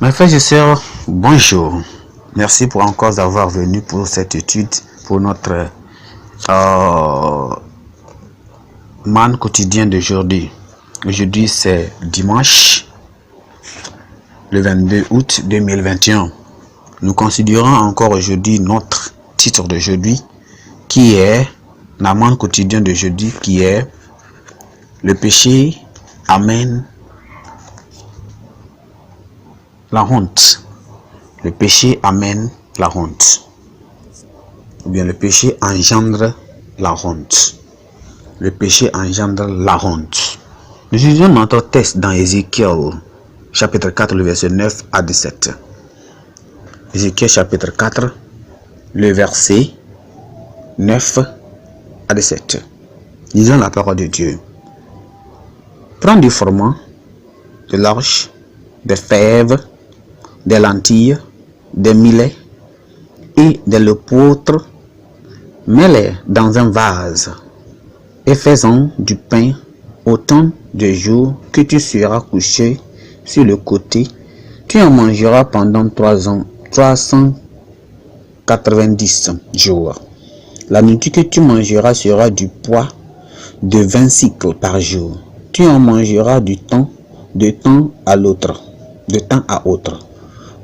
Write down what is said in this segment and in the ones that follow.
Mes frères et sœurs, bonjour. Merci pour encore avoir venu pour cette étude, pour notre manne quotidien d'aujourd'hui. Aujourd'hui, c'est dimanche, le 22 août 2021. Nous considérons encore aujourd'hui notre titre d'aujourd'hui, qui est la manne quotidien d'aujourd'hui, qui est le péché amène la honte. Le péché amène la honte. Ou bien le péché engendre la honte. Le péché engendre la honte. Nous utilisons notre texte dans Ézéchiel, chapitre 4, le verset 9 à 17. Ézéchiel, chapitre 4, le verset 9 à 17. Lisons la parole de Dieu. Prends du froment, de l'orge, des fèves, des lentilles, des millets et de l'épeautre, mets-les dans un vase et fais-en du pain autant de jours que tu seras couché sur le côté. Tu en mangeras pendant 390 jours. La nourriture que tu mangeras sera du poids de 20 cycles par jour. Tu en mangeras de temps à autre.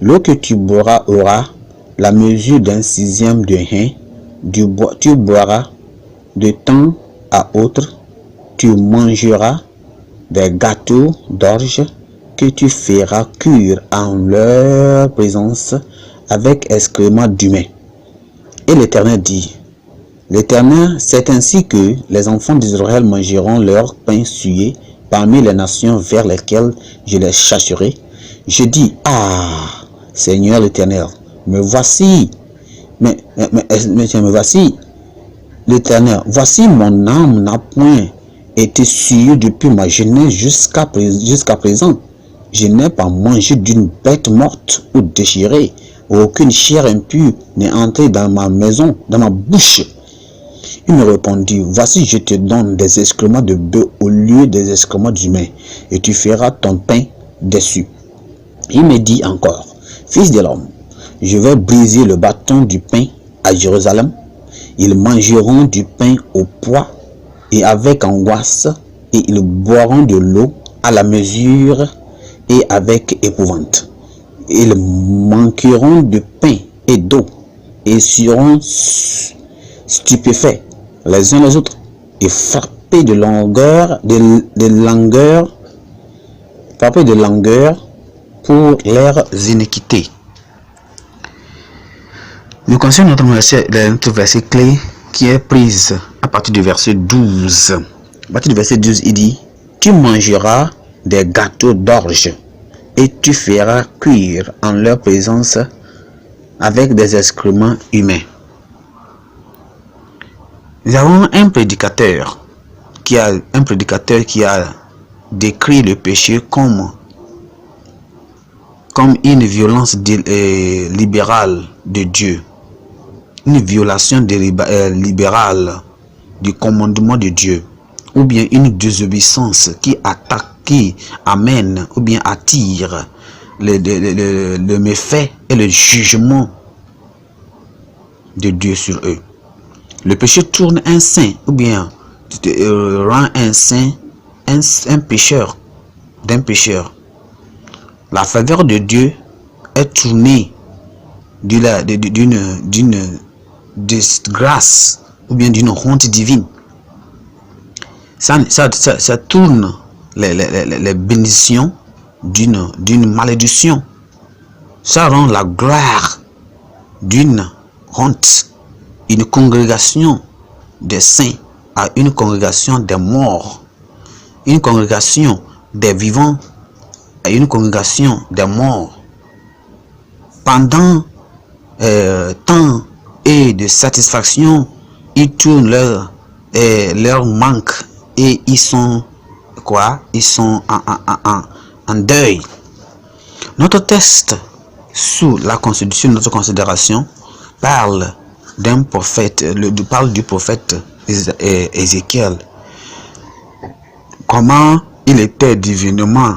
L'eau que tu boiras aura la mesure d'un sixième de hin. Tu boiras de temps à autre. Tu mangeras des gâteaux d'orge que tu feras cuire en leur présence avec excréments d'humain. Et l'Éternel dit, l'Éternel, c'est ainsi que les enfants d'Israël mangeront leur pain souillé parmi les nations vers lesquelles je les chasserai. Je dis, Seigneur l'Éternel, me voici, me voici, l'Éternel, voici mon âme n'a point été souillée depuis ma jeunesse jusqu'à présent. Je n'ai pas mangé d'une bête morte ou déchirée, aucune chair impure n'est entrée dans ma maison, dans ma bouche. Il me répondit, voici je te donne des excréments de bœuf au lieu des excréments d'humains, et tu feras ton pain dessus. Il me dit encore, fils de l'homme, je vais briser le bâton du pain à Jérusalem. Ils mangeront du pain au poids et avec angoisse, et ils boiront de l'eau à la mesure et avec épouvante. Ils manqueront de pain et d'eau et seront stupéfaits les uns les autres et frappés de langueur pour leurs iniquités. Nous connaissons notre verset clé qui est prise à partir du verset 12. À partir du verset 12, il dit, tu mangeras des gâteaux d'orge et tu feras cuire en leur présence avec des excréments humains. Nous avons un prédicateur qui a décrit le péché comme une violence libérale de Dieu, une violation libérale du commandement de Dieu, ou bien une désobéissance qui amène ou bien attire le méfait et le jugement de Dieu sur eux. Le péché tourne un saint ou bien rend un saint un pécheur d'un pécheur. La faveur de Dieu est tournée d'une disgrâce ou bien d'une honte divine. Ça tourne les bénédictions d'une malédiction. Ça rend la gloire d'une honte. Une congrégation des saints à une congrégation des morts. Une congrégation des vivants à une congrégation des morts. Pendant temps et de satisfaction, ils tournent leur manque et ils sont en deuil. Notre texte sous la constitution de notre considération parle d'un prophète, parle du prophète Ézéchiel. Comment il était divinement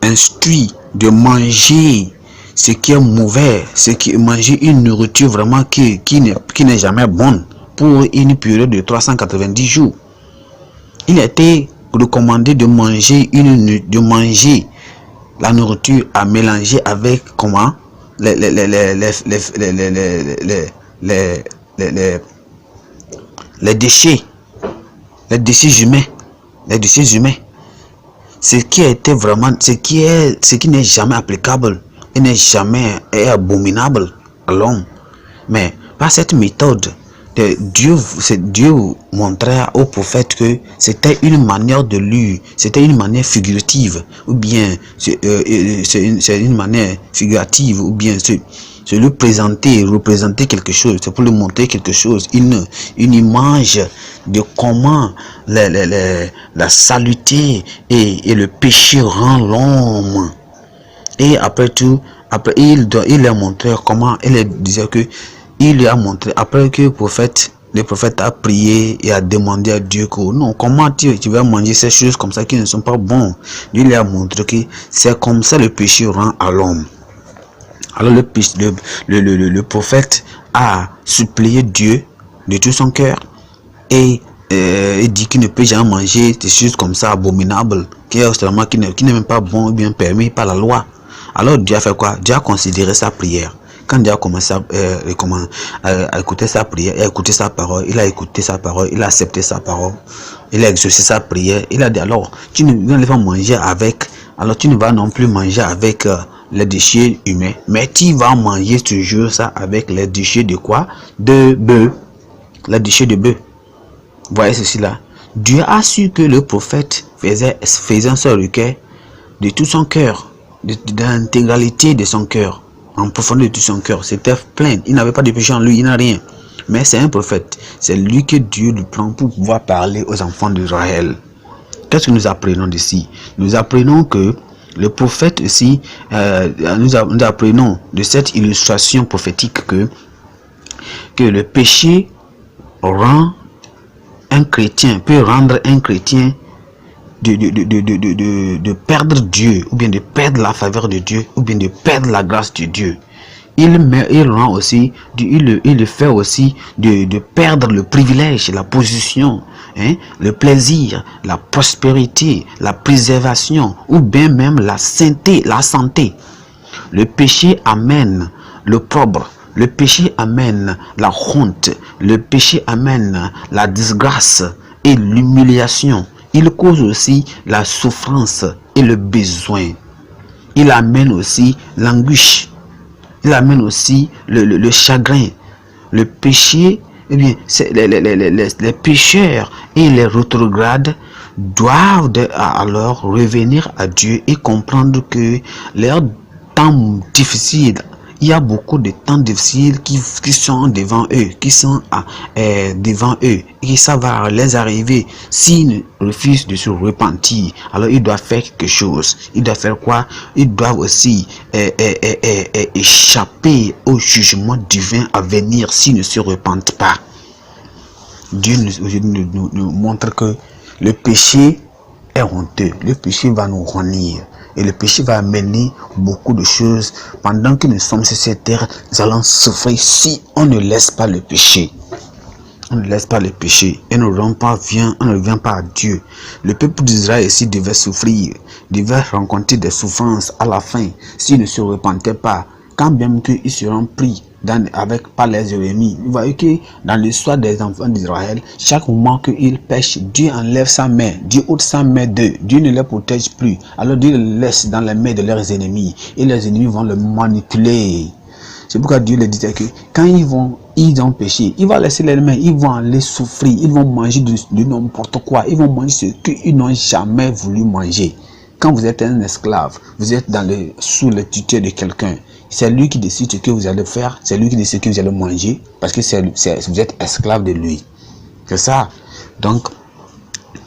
instruit de manger ce qui est mauvais, ce qui manger une nourriture vraiment qui n'est jamais bonne pour une période de 390 jours. Il a été recommandé de manger la nourriture à mélanger avec comment les déchets humains, ce qui a été vraiment, ce qui n'est jamais applicable et n'est jamais abominable à l'homme. Mais par cette méthode, Dieu montrait au prophète que c'était une manière de lui, c'était une manière figurative, ou bien c'est une manière figurative, ou bien c'est lui représenter quelque chose, c'est pour lui montrer quelque chose, une image de comment la saleté et le péché rend l'homme. Et après tout, il a montré comment, il disait que il lui a montré, après que le prophète a prié et a demandé à Dieu que non, comment tu vas manger ces choses comme ça qui ne sont pas bonnes. Dieu lui a montré que c'est comme ça le péché rend à l'homme. Alors le prophète a supplié Dieu de tout son cœur et il dit qu'il ne peut jamais manger des choses comme ça abominables, qui n'est même pas bon ou bien permis par la loi. Alors Dieu a fait quoi? Dieu a considéré sa prière. Quand Dieu a commencé à écouter sa prière, à écouter sa parole, il a écouté sa parole, il a accepté sa parole, il a exaucé sa prière. Il a dit alors, tu ne vas manger avec, alors tu ne vas non plus manger avec les déchets humains, mais tu vas manger toujours ça avec les déchets de quoi? De bœuf. Les déchets de bœuf. Vous voyez ceci là. Dieu a su que le prophète faisait ce requête de tout son cœur, de l'intégralité de son cœur, en profondeur de tout son cœur. C'était plein. Il n'avait pas de péché en lui, il n'a rien. Mais c'est un prophète. C'est lui que Dieu lui prend pour pouvoir parler aux enfants d'Israël. Qu'est-ce que nous apprenons d'ici? Nous apprenons que le prophète aussi, nous apprenons de cette illustration prophétique que le péché rend un chrétien, peut rendre un chrétien de perdre Dieu, ou bien de perdre la faveur de Dieu, ou bien de perdre la grâce de Dieu. Il rend aussi, il le fait aussi de perdre le privilège, la position, le plaisir, la prospérité, la préservation, ou bien même la santé, Le péché amène l'opprobre. Le péché amène la honte, le péché amène la disgrâce et l'humiliation. Il cause aussi la souffrance et le besoin. Il amène aussi l'anguiche. Il amène aussi le chagrin. Le péché, eh bien, les pécheurs et les rétrogrades doivent alors revenir à Dieu et comprendre que leur temps difficile, il y a beaucoup de temps difficiles qui sont devant eux, devant eux, et ça va les arriver s'ils refusent de se repentir. Alors ils doivent faire quelque chose. Ils doivent faire quoi? Ils doivent aussi échapper au jugement divin à venir s'ils ne se repentent pas. Dieu nous montre que le péché est honteux. Le péché va nous renier. Et le péché va amener beaucoup de choses. Pendant que nous sommes sur cette terre, nous allons souffrir si on ne laisse pas le péché. On ne laisse pas le péché et on ne vient pas à Dieu. Le peuple d'Israël ici devait souffrir, devait rencontrer des souffrances à la fin s'ils ne se repentaient pas. Quand bien qu'ils seront pris par les ennemis. Vous voyez que dans l'histoire des enfants d'Israël, chaque moment qu'ils pêchent, Dieu enlève sa main, Dieu ôte sa main d'eux, Dieu ne les protège plus. Alors Dieu les laisse dans les mains de leurs ennemis et les ennemis vont le manipuler. C'est pourquoi Dieu leur disait que quand ils ont péché, il va laisser les mains, ils vont aller souffrir, ils vont manger de n'importe quoi, ils vont manger ce qu'ils n'ont jamais voulu manger. Quand vous êtes un esclave, vous êtes sous le tuteur de quelqu'un. C'est lui qui décide ce que vous allez faire, c'est lui qui décide ce que vous allez manger, parce que vous êtes esclave de lui. C'est ça. Donc,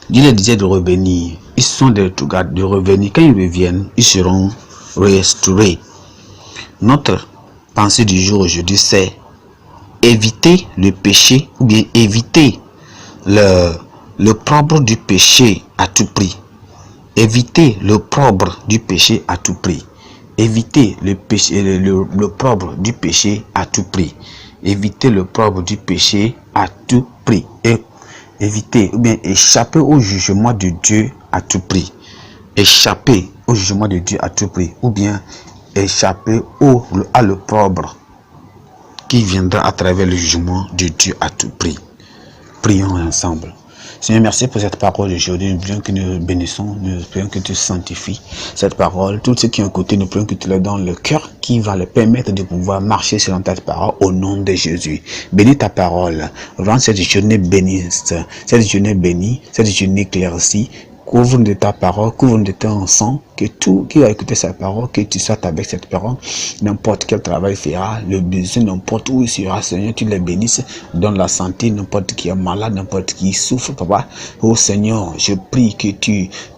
Dieu leur disait de revenir. Ils sont de revenir. Quand ils reviennent, ils seront restaurés. Notre pensée du jour aujourd'hui, c'est éviter le péché, ou bien éviter l'opprobre du péché à tout prix. Éviter l'opprobre du péché à tout prix. Évitez le péché, l'opprobre du péché à tout prix. Évitez l'opprobre du péché à tout prix. Et évitez ou bien échappez au jugement de Dieu à tout prix. Échappez au jugement de Dieu à tout prix. Ou bien échappez à l'opprobre qui viendra à travers le jugement de Dieu à tout prix. Prions ensemble. Seigneur, merci pour cette parole aujourd'hui. Nous prions que nous bénissons, nous prions que tu sanctifies cette parole. Tous ceux qui ont écouté, nous prions que tu leur donnes le cœur qui va leur permettre de pouvoir marcher selon ta parole au nom de Jésus. Bénis ta parole. Rends cette journée bénie, cette journée bénie, cette journée éclaircie. Couvre de ta parole, couvre de ton sang, que tout qui va écouter sa parole, que tu sois avec cette parole, n'importe quel travail fera, le besoin, n'importe où il sera, Seigneur, tu les bénisses, donne la santé, n'importe qui est malade, n'importe qui souffre, papa. Oh Seigneur, je prie que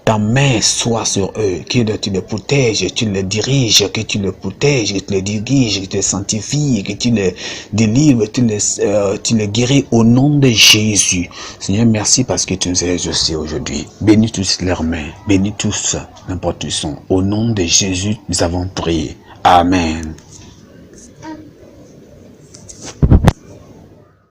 ta main soit sur eux, que tu les protèges, tu les diriges, que tu les protèges, que tu les diriges, que tu les sanctifies, que tu les délivres, tu les guéris au nom de Jésus. Seigneur, merci parce que tu nous aides aussi aujourd'hui. Bénis tous leurs mains, bénis tous n'importe où ils sont. Au nom de Jésus, nous avons prié. Amen.